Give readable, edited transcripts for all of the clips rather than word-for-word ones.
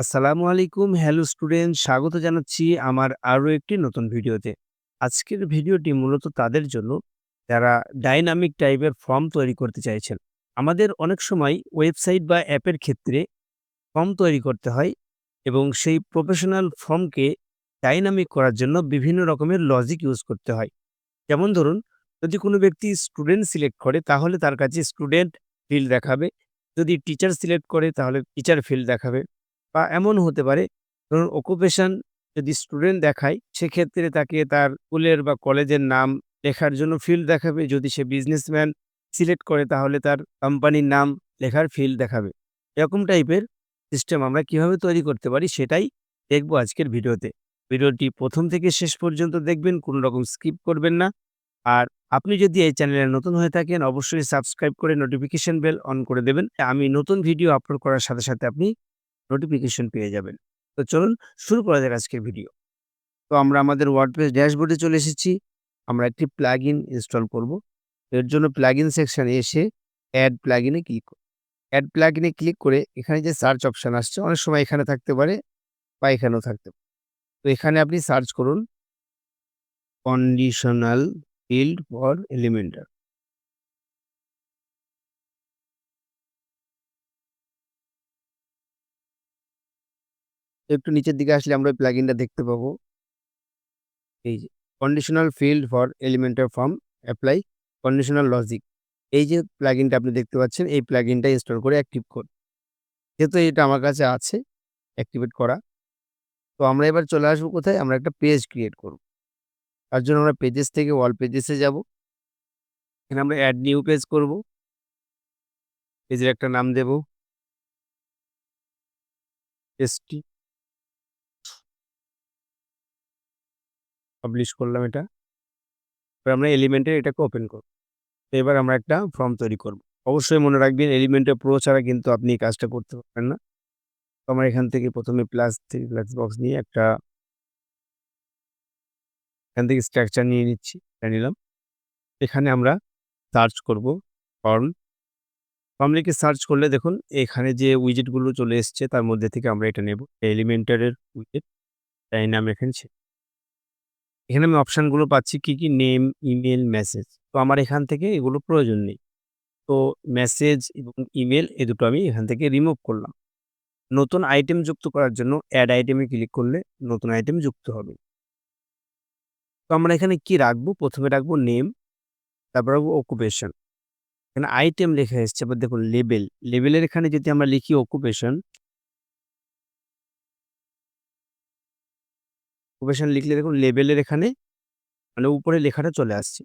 আসসালামু আলাইকুম। Hello student, স্বাগত জানাচ্ছি আমার আরো একটি নতুন ভিডিওতে। আজকের ভিডিওটি মূলত তাদের জন্য যারা ডাইনামিক টাইপের ফর্ম তৈরি করতে চাইছেন। আমাদের অনেক সময় ওয়েবসাইট বা অ্যাপের ক্ষেত্রে ফর্ম তৈরি করতে হয় এবং সেই প্রফেশনাল ফর্মকে ডাইনামিক করার জন্য বিভিন্ন রকমের লজিক ইউজ করতে হয়। যেমন ধরুন, যদি কোনো ব্যক্তি স্টুডেন্ট সিলেক্ট করে তাহলে তার কাছে স্টুডেন্ট ফিল্ড দেখাবে। যদি টিচার সিলেক্ট করে তাহলে টিচার ফিল্ড দেখাবে। বা এমন হতে পারে, ধরুন অকুপেশন যদি স্টুডেন্ট দেখায় সেক্ষেত্রে তাকে তার স্কুলের বা কলেজের নাম লেখার জন্য ফিল্ড দেখাবে। যদি সে বিজনেসম্যান সিলেক্ট করে তাহলে তার কোম্পানির নাম লেখার ফিল্ড দেখাবে। এরকম টাইপের সিস্টেম আমরা কিভাবে তৈরি করতে পারি সেটাই দেখব আজকের ভিডিওতে। ভিডিওটি প্রথম থেকে শেষ পর্যন্ত দেখবেন, কোনো রকম স্কিপ করবেন না। আর আপনি যদি এই চ্যানেলে নতুন হয়ে থাকেন অবশ্যই সাবস্ক্রাইব করে নোটিফিকেশন বেল অন করে দেবেন। আমি নতুন ভিডিও আপলোড করার সাথে, সাথে আপনি নোটিফিকেশন পেয়ে যাবেন। তো চলুন শুরু করা যাক আজকের ভিডিও। তো আমরা আমাদের ওয়ার্ডপ্রেস ড্যাশবোর্ডে চলে এসেছি। আমরা একটি প্লাগইন ইনস্টল করব। এর জন্য প্লাগইন সেকশনে এসে এড প্লাগইনে ক্লিক করব। এড প্লাগইনে ক্লিক করে এখানে যে সার্চ অপশন আসছে, অনেক সময় এখানে থাকতে পারে বা এখানেও থাকতে পারে। তো এখানে আপনি সার্চ করুন কন্ডিশনাল ফিল্ড ফর এলিমেন্টার। একটু নিচের দিকে আসলে আমরা ওই প্লাগইনটা দেখতে পাবো। এই যে conditional field for Elementor form apply conditional logic. এই যে প্লাগইনটা আপনি দেখতে পাচ্ছেন, এই প্লাগইনটা ইনস্টল করে অ্যাক্টিভ করুন। যেহেতু এটা আমার কাছে আছে অ্যাক্টিভেট করা, তো আমরা এবার চলে আসবো কোথায়? আমরা একটা পেজ ক্রিয়েট করব। তার জন্য আমরা পেজেস থেকে অল পেজেসে যাব। এখানে আমরা অ্যাড নিউ পেজ করব। পেজের একটা নাম দেব, এসটি পাবলিশ করলাম এটা। এবার আমরা এলিমেন্টের এটাকে ওপেন করব। তো এবার আমরা একটা ফর্ম তৈরি করব। অবশ্যই মনে রাখবেন এলিমেন্টের প্রো ছাড়া কিন্তু আপনি এই কাজটা করতে পারবেন না। তো আমরা এখান থেকে ১ম এ প্লাস বক্স নিয়ে একটা এখান থেকে স্ট্রাকচার নিয়ে নিচ্ছি। এটা নিলাম। এখানে আমরা সার্চ করব ফর্ম। ফর্ম লিখে সার্চ করলে দেখুন এখানে যে উইজেট গুলো চলে এসছে তার মধ্যে থেকে আমরা এটা নেব। এলিমেন্টারের উইজেট, তাই নাম এখানে এখানে আমি অপশন গুলো পাচ্ছি কি নেম, ইমেইল, মেসেজ। তো আমার এখান থেকে এগুলো প্রয়োজন নেই। তো মেসেজ এবং ইমেইল এই দুটো আমি এখান থেকে রিমুভ করলাম। নতুন আইটেম যুক্ত করার জন্য এড আইটেমে ক্লিক করলে নতুন আইটেম যুক্ত হবে। তো আমরা এখানে কি রাখবো? ১ম এ রাখবো নেম, তারপর রাখবো অকুপেশন। এখানে আইটেম লেখা এসছে, আবার দেখুন লেবেল। লেবেলের এখানে যদি আমরা লিখি অকুপেশন, অকুপেশন লিখলে দেখুন লেবেলের এখানে মানে উপরে লেখাটা চলে আসছে।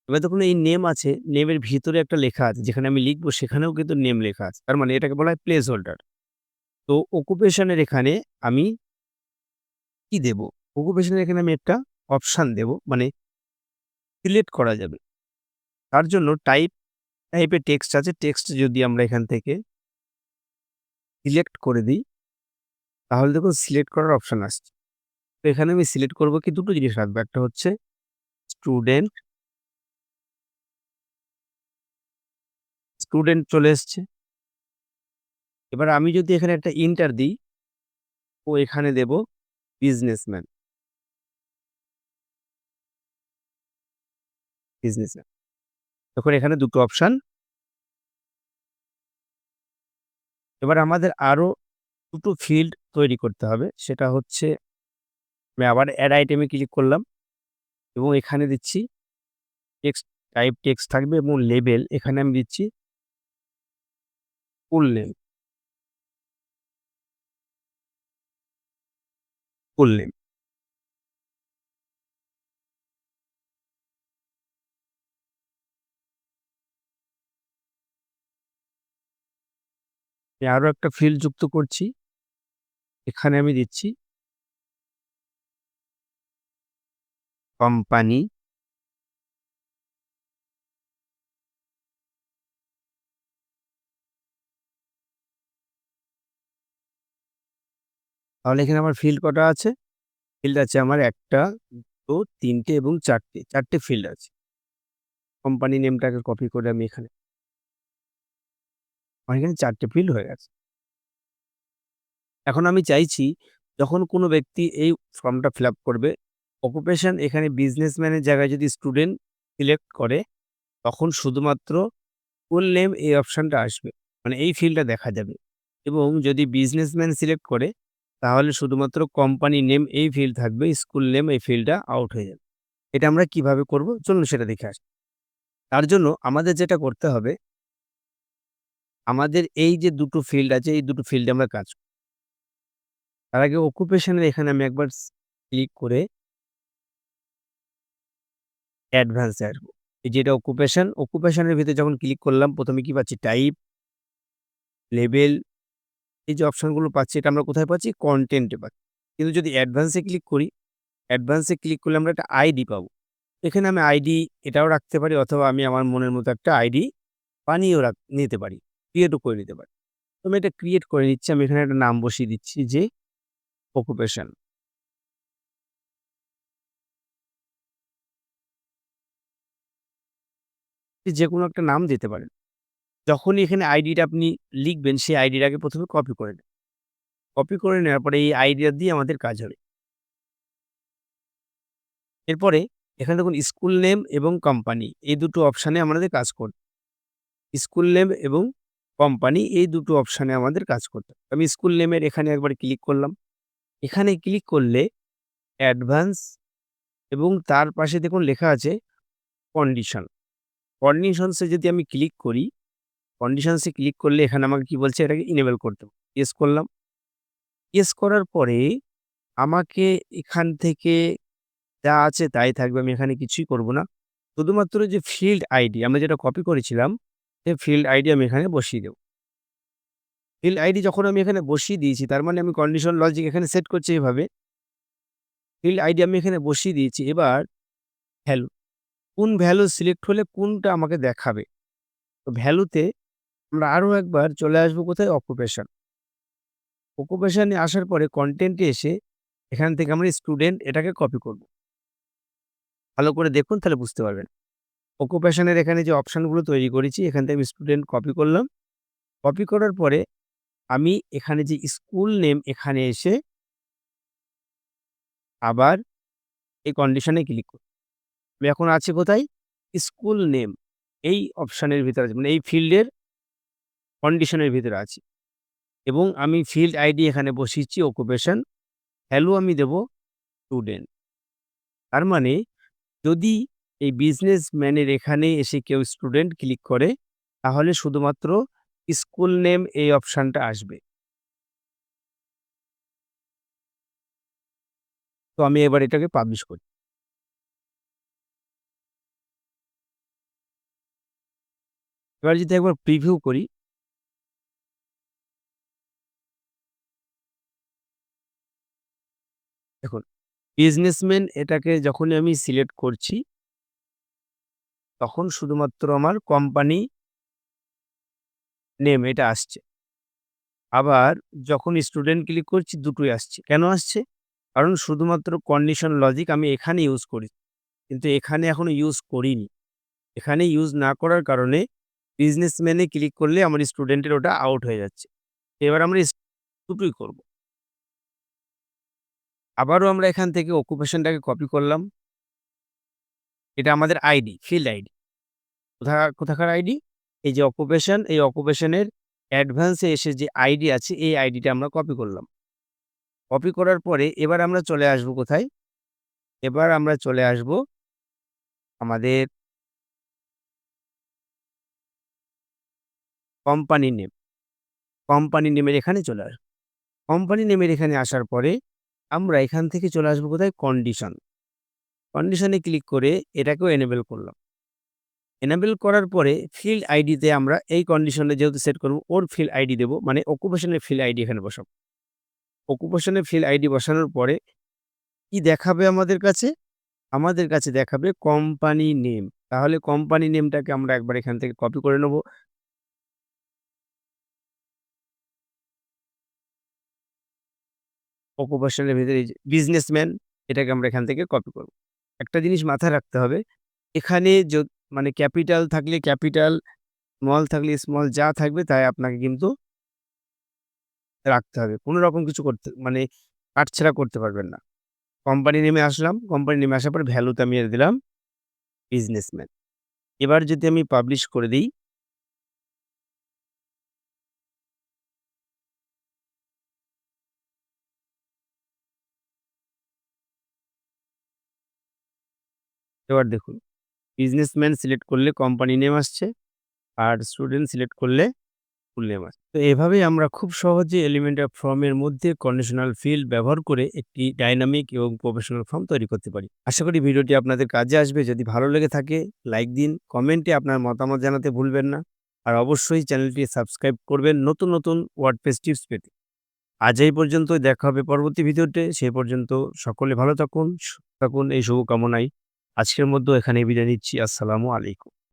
এবার দেখুন এই নেম আছে, নেমের ভিতরে একটা লেখা আছে যেখানে আমি লিখবো সেখানেও কিন্তু নেম লেখা আছে। তার মানে এটাকে বলা হয় প্লেস হোল্ডার। তো অকুপেশনের এখানে আমি কি দেব? অকুপেশনের এখানে আমি একটা অপশন দেব, মানে সিলেক্ট করা যাবে। তার জন্য টাইপের টেক্সট আছে। টেক্সট যদি আমরা এখান থেকে সিলেক্ট করে দিই, তাহলে দেখুন সিলেক্ট করার অপশন আসছে। তো এখানে আমি সিলেক্ট করব কি, দুটো জিনিস রাখবো। একটা হচ্ছে স্টুডেন্ট, স্টুডেন্ট চলে এসছে। এবার আমি যদি এখানে একটা ইন্টার দিই, ও এখানে দেব বিজনেসম্যান, বিজনেসম্যান। তখন এখানে দুটো অপশন। এবার আমাদের আরো দুটো ফিল্ড তৈরি করতে হবে। সেটা হচ্ছে আমি আবার এড আইটেমে ক্লিক করলাম এবং এখানে দিচ্ছি টেক্সট, টাইপ টেক্সট থাকবে এবং লেবেল এখানে আমি দিচ্ছি ফুল নেম, ফুল নেম। আমি আরো একটা ফিল্ড যুক্ত করছি। এখানে আমি দিচ্ছি কোম্পানি। তাহলে এখানে আমার ফিল্ড কটা আছে? ফিল্ড আছে আমার ১ টা, ২ টো, ৩ টে এবং ৪ টে। ৪ টে ফিল্ড আছে। কোম্পানি নেমটাকে কপি করে আমি এখানে, আমার এখানে ৪ টে ফিল্ড হয়ে গেছে। এখন আমি চাইছি যখন কোনো ব্যক্তি এই ফর্মটা ফিল আপ করবে, অকুপেশন এখানে বিজনেসম্যানের জায়গায় যদি স্টুডেন্ট সিলেক্ট করে, তখন শুধুমাত্র ফুল নেম এই অপশনটা আসবে। মানে এই ফিল্ডটা দেখা যাবে। এবং যদি বিজনেসম্যান সিলেক্ট করে, তাহলে শুধুমাত্র কোম্পানি নেম এই ফিল্ড থাকবে, স্কুল নেম এই ফিল্ডটা আউট হয়ে যাবে। এটা আমরা কিভাবে করব? চলুন সেটা দেখে আসি। তার জন্য আমাদের যেটা করতে হবে, আমাদের এই যে দুটো ফিল্ড আছে, এই দুটো ফিল্ডে আমরা কাজ করব। তার আগে অকুপেশনের এখানে আমি একবার ক্লিক করে অ্যাডভান্স এ আসবো। এই যে এটা অকুপেশন, অকুপেশনের ভিতরে যখন ক্লিক করলাম, ১ম এ কি পাচ্ছি? টাইপ, লেবেল, এই যে অপশনগুলো পাচ্ছি, এটা আমরা কোথায় পাচ্ছি? কনটেন্ট এ পাচ্ছি। কিন্তু যদি অ্যাডভান্স এ ক্লিক করি, অ্যাডভান্স এ ক্লিক করলে আমরা একটা আইডি পাবো। এখানে আমি আইডি এটাও রাখতে পারি, অথবা আমি আমার মনের মতো একটা আইডি বানিয়েও নিতে পারি। ক্রিয়েটও করে নিতে পারি। তো আমি এটা ক্রিয়েট করে নিচ্ছি। আমি এখানে একটা নাম বসিয়ে দিচ্ছি যে অকুপেশন। যেকোনো একটা নাম দিতে পারেন। যখনই এখানে আইডিটা আপনি লিখবেন, সেই আইডিটাকে ১ম এ কপি করে নেন। কপি করে নেওয়ার পরে এই আইডিয়া দিয়ে আমাদের কাজ হবে। এরপরে এখানে দেখুন স্কুল নেম এবং কোম্পানি এই দুটো অপশানে আমাদের কাজ করবে। স্কুল নেম এবং কোম্পানি এই দুটো অপশানে আমাদের কাজ করতে হবে। আমি স্কুল নেমের এখানে একবার ক্লিক করলাম। এখানে ক্লিক করলে অ্যাডভান্স এবং তার পাশে দেখুন লেখা আছে কন্ডিশন। কন্ডিশনস এ যদি আমি ক্লিক করি, কন্ডিশনস এ ক্লিক করলে এখানে আমাকে কি বলছে? এটাকে ইনেবল করতে হবে। ইয়েস করলাম। ইয়েস করার পরে আমাকে এখান থেকে যা আছে তাই থাকবে। আমি এখানে কিছুই করব না। শুধুমাত্র যে ফিল্ড আইডি আমরা যেটা কপি করেছিলাম, সেই ফিল্ড আইডি আমি এখানে বসিয়ে দেব। ফিল্ড আইডি যখন আমি এখানে বসিয়ে দিয়েছি, তার মানে আমি কন্ডিশন লজিক এখানে সেট করছি এভাবে। ফিল্ড আইডি আমি এখানে বসিয়ে দিয়েছি। এবার ভ্যালু, কোন ভ্যালু সিলেক্ট হলে কোনটা আমাকে দেখাবে। তো ভ্যালুতে আমরা আরো একবার চলে আসবো কোথায়? অকুপেশন। অকুপেশন এ আসার পরে কনটেন্ট এ এসে এখান থেকে আমরা স্টুডেন্ট এটাকে কপি করব। ভালো করে দেখুন, তাহলে বুঝতে পারবেন। অকুপেশন এর এখানে যে অপশনগুলো তৈরি করেছি, এখান থেকে আমি স্টুডেন্ট কপি করলাম। কপি করার পরে আমি এখানে যে স্কুল নেম এখানে এসে আবার এই কন্ডিশনে ক্লিক করব। আমি এখন আছি কোথায়? স্কুল নেম এই অপশনের ভিতরে আছি। মানে এই ফিল্ডের কন্ডিশনের ভিতরে আছি। এবং আমি ফিল্ড আইডি এখানে বসিয়েছি অকুপেশন। ভ্যালু আমি দেব স্টুডেন্ট। তার মানে যদি এই বিজনেসম্যানের এখানে এসে কেউ স্টুডেন্ট ক্লিক করে, তাহলে শুধুমাত্র স্কুল নেম এই অপশনটা আসবে। তো আমি এবার এটাকে পাবলিশ করি। এবার যদি একবার প্রিভিউ করি, দেখুন বিজনেসম্যান এটাকে যখনই আমি সিলেক্ট করছি, তখন শুধুমাত্র আমার কোম্পানি নেম এটা আসছে। আবার যখন স্টুডেন্ট ক্লিক করছি, দুটোই আসছে। কেন আসছে? কারণ শুধুমাত্র কন্ডিশন লজিক আমি এখানে ইউজ করি। কিন্তু এখানে এখনো ইউজ করিনি। এখানে ইউজ না করার কারণে বিজনেসম্যান এ ক্লিক করলে আমার স্টুডেন্টের ওটা আউট হয়ে যাচ্ছে। এবার আমরা দুটোই করব। আবারও আমরা এখান থেকে অকুপেশনটাকে কপি করলাম। এটা আমাদের আইডি, ফিল্ড আইডি। কোথাকার আইডি? এই যে অকুপেশন, এই অকুপেশনের অ্যাডভান্স এ এসে যে আইডি আছে, এই আইডিটা আমরা কপি করলাম। কপি করার পরে এবার আমরা চলে আসবো কোথায়? এবার আমরা চলে আসবো আমাদের কোম্পানি নেম। কোম্পানি নেমের এখানে চলে আসবো। কোম্পানি নেমের এখানে আসার পরে আমরা এখান থেকে চলে আসবো কোথায়? কন্ডিশন। কন্ডিশনে ক্লিক করে এটাকেও এনেবল করলাম। এনেবল করার পরে ফিল্ড আইডিতে আমরা এই কন্ডিশনে যেহেতু সেট করব, ওর ফিল্ড আইডি দেব। মানে অকুপেশনের ফিল্ড আইডি এখানে বসাবো। অকুপেশনের ফিল্ড আইডি বসানোর পরে কি দেখাবে আমাদের কাছে? আমাদের কাছে দেখাবে কোম্পানি নেম। তাহলে কোম্পানি নেমটাকে আমরা একবার এখান থেকে কপি করে নেব। অকুপেশনের ভিতরে এই যে বিজনেসম্যান, এটাকে আমরা এখান থেকে কপি করব। একটা জিনিস মাথায় রাখতে হবে, এখানে মানে ক্যাপিটাল থাকলে ক্যাপিটাল, স্মল থাকলে স্মল, যা থাকবে তাই আপনাকে কিন্তু রাখতে হবে। কোনো রকম কিছু করতে মানে কাটছাড়া করতে পারবেন না। কোম্পানি নেমে আসলাম। কোম্পানি নেমে আসার পর ভ্যালুতে আমি দিলাম বিজনেসম্যান। এবার যদি আমি পাবলিশ করে দেই, এবার দেখুন বিজনেসম্যান সিলেক্ট করলে কোম্পানি নেম আসছে। আর স্টুডেন্ট সিলেক্ট করলে ফুল নেম আসছে। তো এভাবেই আমরা খুব সহজে এলিমেন্টাল ফর্মের মধ্যে কন্ডিশনাল ফিল্ড ব্যবহার করে একটি ডাইনামিক এবং প্রফেশনাল ফর্ম তৈরি করতে পারি। আশা করি ভিডিওটি আপনাদের কাজে আসবে। যদি ভালো লেগে থাকে লাইক দিন, কমেন্টে আপনার মতামত জানাতে ভুলবেন না। আর অবশ্যই চ্যানেলটি সাবস্ক্রাইব করবেন নতুন ওয়ার্ডপ্রেস টিপস পেতে। আজ এই পর্যন্তই, দেখা হবে পরবর্তী ভিডিওতে। সেই পর্যন্ত সকলে ভালো থাকুন, সুস্থ থাকুন এই শুভকামনায় আজকের মতো এখানেই বিদায় নিচ্ছি। আসসালামু আলাইকুম।